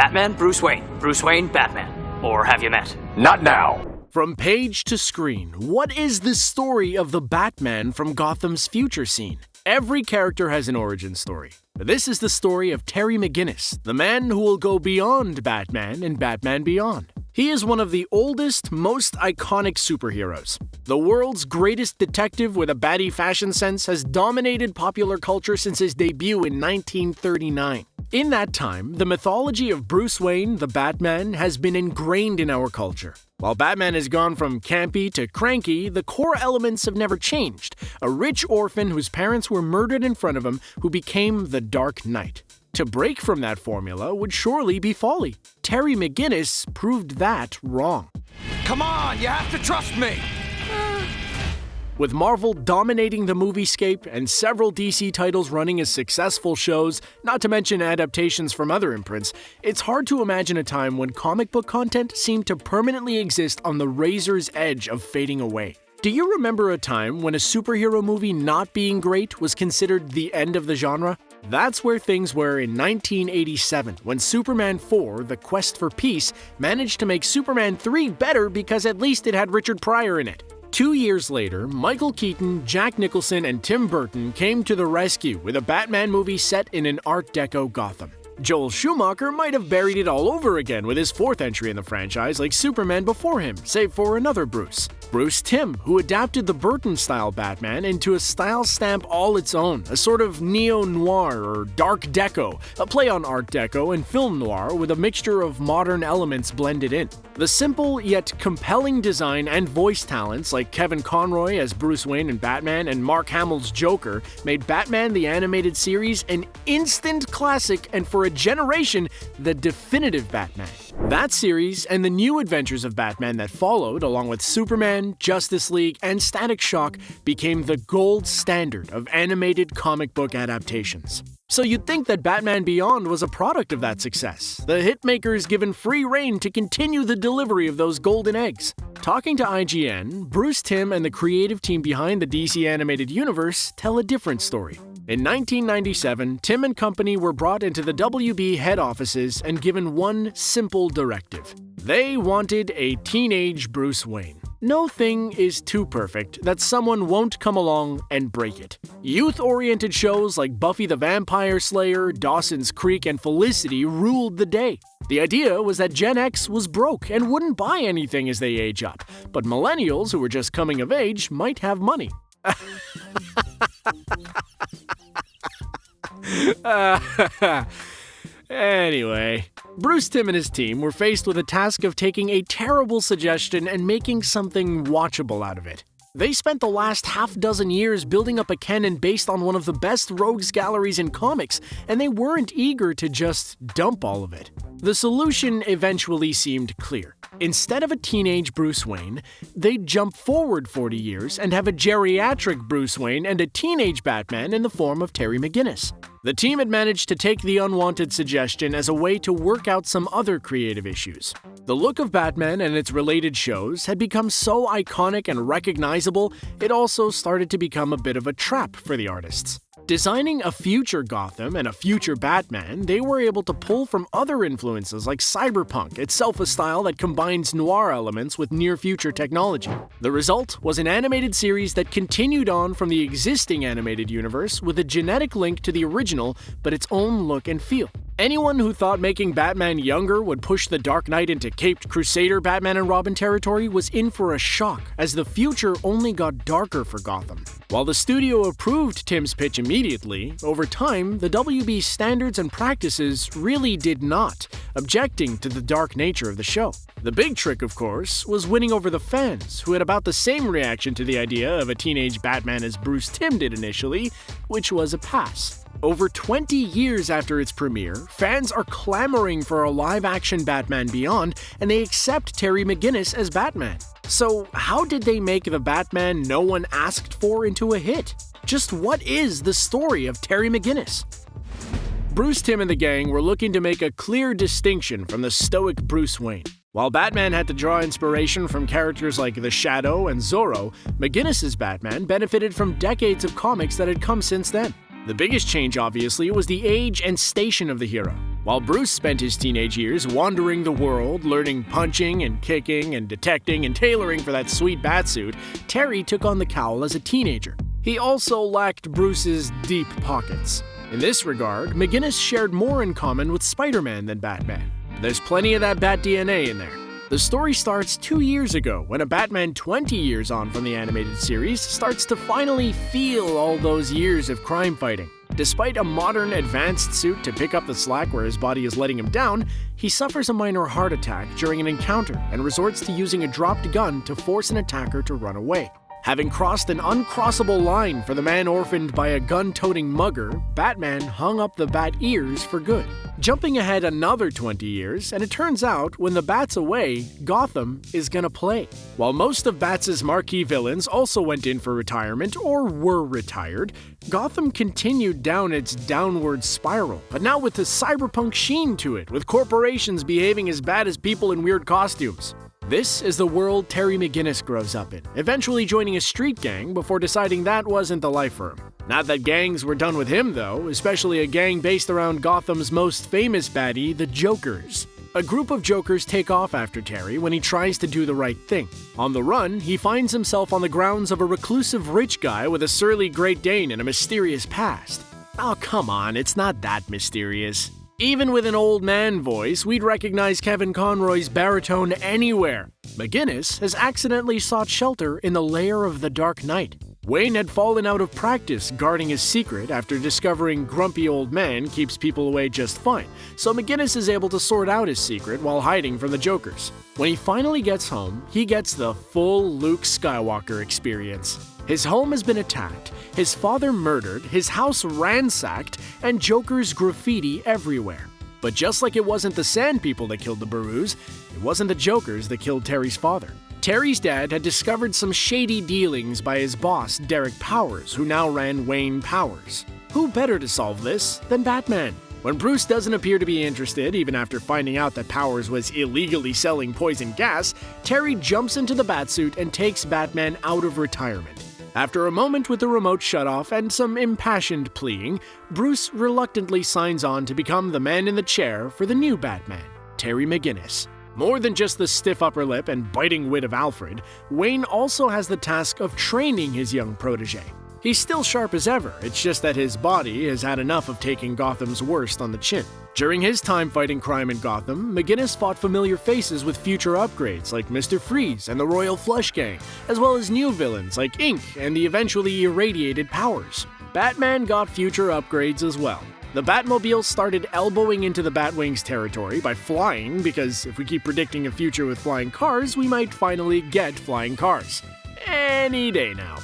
Batman, Bruce Wayne, Batman. Or have you met? Not now. From page to screen, what is the story of the Batman from Gotham's future scene? Every character has an origin story. This is the story of Terry McGinnis, the man who will go beyond Batman in Batman Beyond. He is one of the oldest, most iconic superheroes. The world's greatest detective with a batty fashion sense has dominated popular culture since his debut in 1939. In that time, the mythology of Bruce Wayne, the Batman, has been ingrained in our culture. While Batman has gone from campy to cranky, the core elements have never changed. A rich orphan whose parents were murdered in front of him who became the Dark Knight. To break from that formula would surely be folly. Terry McGinnis proved that wrong. Come on, you have to trust me. With Marvel dominating the moviescape and several DC titles running as successful shows, not to mention adaptations from other imprints, it's hard to imagine a time when comic book content seemed to permanently exist on the razor's edge of fading away. Do you remember a time when a superhero movie not being great was considered the end of the genre? That's where things were in 1987, when Superman 4, The Quest for Peace, managed to make Superman 3 better because at least it had Richard Pryor in it. 2 years later, Michael Keaton, Jack Nicholson, and Tim Burton came to the rescue with a Batman movie set in an Art Deco Gotham. Joel Schumacher might have buried it all over again with his fourth entry in the franchise like Superman before him, save for another Bruce Timm, who adapted the Burton-style Batman into a style stamp all its own, a sort of neo-noir or dark deco, a play on Art Deco and film noir with a mixture of modern elements blended in. The simple yet compelling design and voice talents like Kevin Conroy as Bruce Wayne and Batman and Mark Hamill's Joker made Batman the Animated Series an instant classic and for a generation, the definitive Batman. That series and the new adventures of Batman that followed, along with Superman, Justice League, and Static Shock, became the gold standard of animated comic book adaptations. So you'd think that Batman Beyond was a product of that success, the hitmakers given free rein to continue the delivery of those golden eggs. Talking to IGN, Bruce Timm and the creative team behind the DC animated universe tell a different story. In 1997, Timm and Company were brought into the WB head offices and given one simple directive. They wanted a teenage Bruce Wayne. No thing is too perfect that someone won't come along and break it. Youth-oriented shows like Buffy the Vampire Slayer, Dawson's Creek, and Felicity ruled the day. The idea was that Gen X was broke and wouldn't buy anything as they age up, but millennials who were just coming of age might have money. Anyway, Bruce Timm and his team were faced with the task of taking a terrible suggestion and making something watchable out of it. They spent the last half-dozen years building up a canon based on one of the best rogues galleries in comics, and they weren't eager to just dump all of it. The solution eventually seemed clear. Instead of a teenage Bruce Wayne, they'd jump forward 40 years and have a geriatric Bruce Wayne and a teenage Batman in the form of Terry McGinnis. The team had managed to take the unwanted suggestion as a way to work out some other creative issues. The look of Batman and its related shows had become so iconic and recognizable, it also started to become a bit of a trap for the artists. Designing a future Gotham and a future Batman, they were able to pull from other influences like cyberpunk, itself a style that combines noir elements with near-future technology. The result was an animated series that continued on from the existing animated universe with a genetic link to the original, but its own look and feel. Anyone who thought making Batman younger would push the Dark Knight into caped crusader Batman and Robin territory was in for a shock, as the future only got darker for Gotham. While the studio approved Timm's pitch immediately, over time, the WB's standards and practices really did not, objecting to the dark nature of the show. The big trick, of course, was winning over the fans, who had about the same reaction to the idea of a teenage Batman as Bruce Timm did initially, which was a pass. Over 20 years after its premiere, fans are clamoring for a live-action Batman Beyond, and they accept Terry McGinnis as Batman. So how did they make the Batman no one asked for into a hit? Just what is the story of Terry McGinnis? Bruce Timm and the gang were looking to make a clear distinction from the stoic Bruce Wayne. While Batman had to draw inspiration from characters like The Shadow and Zorro, McGinnis's Batman benefited from decades of comics that had come since then. The biggest change, obviously, was the age and station of the hero. While Bruce spent his teenage years wandering the world, learning punching and kicking and detecting and tailoring for that sweet batsuit, Terry took on the cowl as a teenager. He also lacked Bruce's deep pockets. In this regard, McGinnis shared more in common with Spider-Man than Batman. There's plenty of that Bat DNA in there. The story starts 2 years ago when a Batman 20 years on from the animated series starts to finally feel all those years of crime fighting. Despite a modern, advanced suit to pick up the slack where his body is letting him down, he suffers a minor heart attack during an encounter and resorts to using a dropped gun to force an attacker to run away. Having crossed an uncrossable line for the man orphaned by a gun-toting mugger, Batman hung up the bat ears for good. Jumping ahead another 20 years, and it turns out when the Bat's away, Gotham is gonna play. While most of Bats' marquee villains also went in for retirement or were retired, Gotham continued down its downward spiral, but now with a cyberpunk sheen to it, with corporations behaving as bad as people in weird costumes. This is the world Terry McGinnis grows up in, eventually joining a street gang before deciding that wasn't the life for him. Not that gangs were done with him though, especially a gang based around Gotham's most famous baddie, the Jokers. A group of Jokers take off after Terry when he tries to do the right thing. On the run, he finds himself on the grounds of a reclusive rich guy with a surly Great Dane and a mysterious past. Oh come on, it's not that mysterious. Even with an old man voice, we'd recognize Kevin Conroy's baritone anywhere. McGinnis has accidentally sought shelter in the lair of the Dark Knight. Wayne had fallen out of practice guarding his secret after discovering grumpy old man keeps people away just fine, so McGinnis is able to sort out his secret while hiding from the Jokers. When he finally gets home, he gets the full Luke Skywalker experience. His home has been attacked, his father murdered, his house ransacked, and Joker's graffiti everywhere. But just like it wasn't the Sand People that killed the Barus, it wasn't the Jokers that killed Terry's father. Terry's dad had discovered some shady dealings by his boss, Derek Powers, who now ran Wayne Powers. Who better to solve this than Batman? When Bruce doesn't appear to be interested, even after finding out that Powers was illegally selling poison gas, Terry jumps into the Batsuit and takes Batman out of retirement. After a moment with the remote shutoff and some impassioned pleading, Bruce reluctantly signs on to become the man in the chair for the new Batman, Terry McGinnis. More than just the stiff upper lip and biting wit of Alfred, Wayne also has the task of training his young protege. He's still sharp as ever, it's just that his body has had enough of taking Gotham's worst on the chin. During his time fighting crime in Gotham, McGinnis fought familiar faces with future upgrades like Mr. Freeze and the Royal Flush Gang, as well as new villains like Ink and the eventually irradiated Powers. Batman got future upgrades as well. The Batmobile started elbowing into the Batwing's territory by flying, because if we keep predicting a future with flying cars, we might finally get flying cars. Any day now.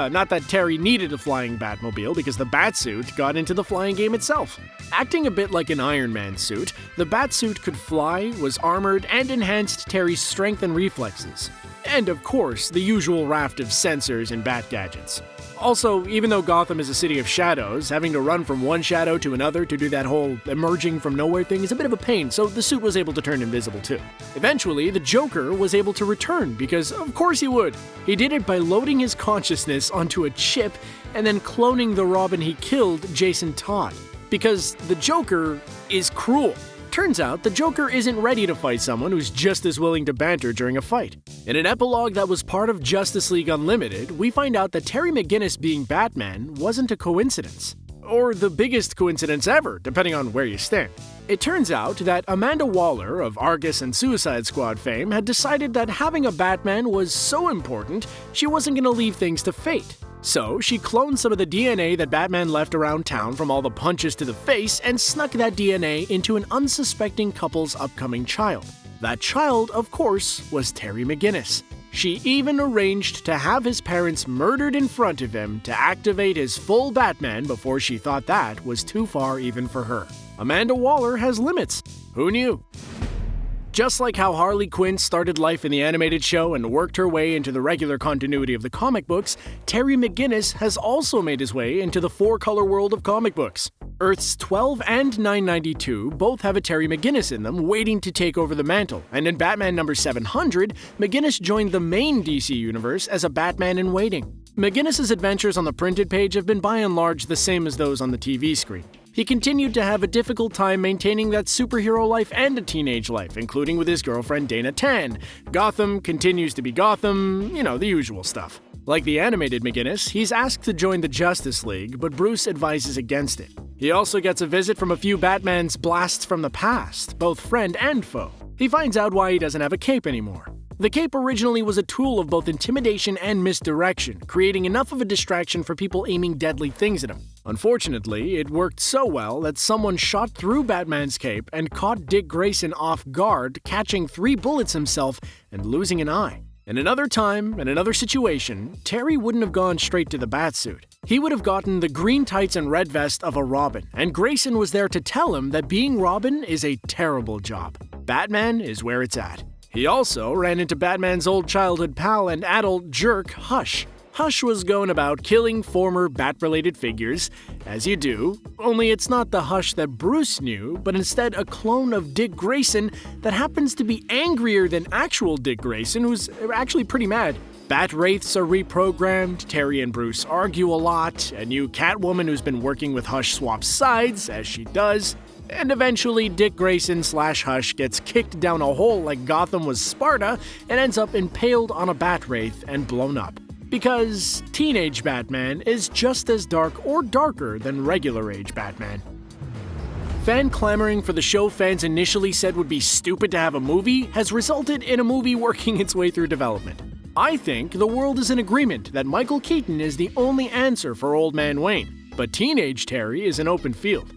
Not that Terry needed a flying Batmobile because the Batsuit got into the flying game itself. Acting a bit like an Iron Man suit, the Batsuit could fly, was armored, and enhanced Terry's strength and reflexes. And of course, the usual raft of sensors and bat gadgets. Also, even though Gotham is a city of shadows, having to run from one shadow to another to do that whole emerging from nowhere thing is a bit of a pain, so the suit was able to turn invisible too. Eventually, the Joker was able to return because of course he would. He did it by loading his consciousness onto a chip and then cloning the Robin he killed, Jason Todd. Because the Joker is cruel. Turns out, the Joker isn't ready to fight someone who's just as willing to banter during a fight. In an epilogue that was part of Justice League Unlimited, we find out that Terry McGinnis being Batman wasn't a coincidence. Or the biggest coincidence ever, depending on where you stand. It turns out that Amanda Waller of Argus and Suicide Squad fame had decided that having a Batman was so important, she wasn't going to leave things to fate. So, she cloned some of the DNA that Batman left around town from all the punches to the face and snuck that DNA into an unsuspecting couple's upcoming child. That child, of course, was Terry McGinnis. She even arranged to have his parents murdered in front of him to activate his full Batman before she thought that was too far even for her. Amanda Waller has limits. Who knew? Just like how Harley Quinn started life in the animated show and worked her way into the regular continuity of the comic books, Terry McGinnis has also made his way into the four-color world of comic books. Earths 12 and 992 both have a Terry McGinnis in them waiting to take over the mantle, and in Batman number 700, McGinnis joined the main DC universe as a Batman in waiting. McGinnis' adventures on the printed page have been by and large the same as those on the TV screen. He continued to have a difficult time maintaining that superhero life and a teenage life, including with his girlfriend Dana Tan. Gotham continues to be Gotham, the usual stuff. Like the animated McGinnis, he's asked to join the Justice League, but Bruce advises against it. He also gets a visit from a few Batman's blasts from the past, both friend and foe. He finds out why he doesn't have a cape anymore. The cape originally was a tool of both intimidation and misdirection, creating enough of a distraction for people aiming deadly things at him. Unfortunately, it worked so well that someone shot through Batman's cape and caught Dick Grayson off guard, catching 3 bullets himself and losing an eye. In another time, in another situation, Terry wouldn't have gone straight to the Batsuit. He would have gotten the green tights and red vest of a Robin, and Grayson was there to tell him that being Robin is a terrible job. Batman is where it's at. He also ran into Batman's old childhood pal and adult jerk, Hush. Hush was going about killing former Bat-related figures, as you do, only it's not the Hush that Bruce knew, but instead a clone of Dick Grayson that happens to be angrier than actual Dick Grayson, who's actually pretty mad. Bat-wraiths are reprogrammed, Terry and Bruce argue a lot, a new Catwoman who's been working with Hush swaps sides, as she does, and eventually Dick Grayson/Hush gets kicked down a hole like Gotham was Sparta and ends up impaled on a Bat-wraith and blown up. Because teenage Batman is just as dark or darker than regular-age Batman. Fan clamoring for the show fans initially said would be stupid to have a movie has resulted in a movie working its way through development. I think the world is in agreement that Michael Keaton is the only answer for Old Man Wayne, but teenage Terry is an open field.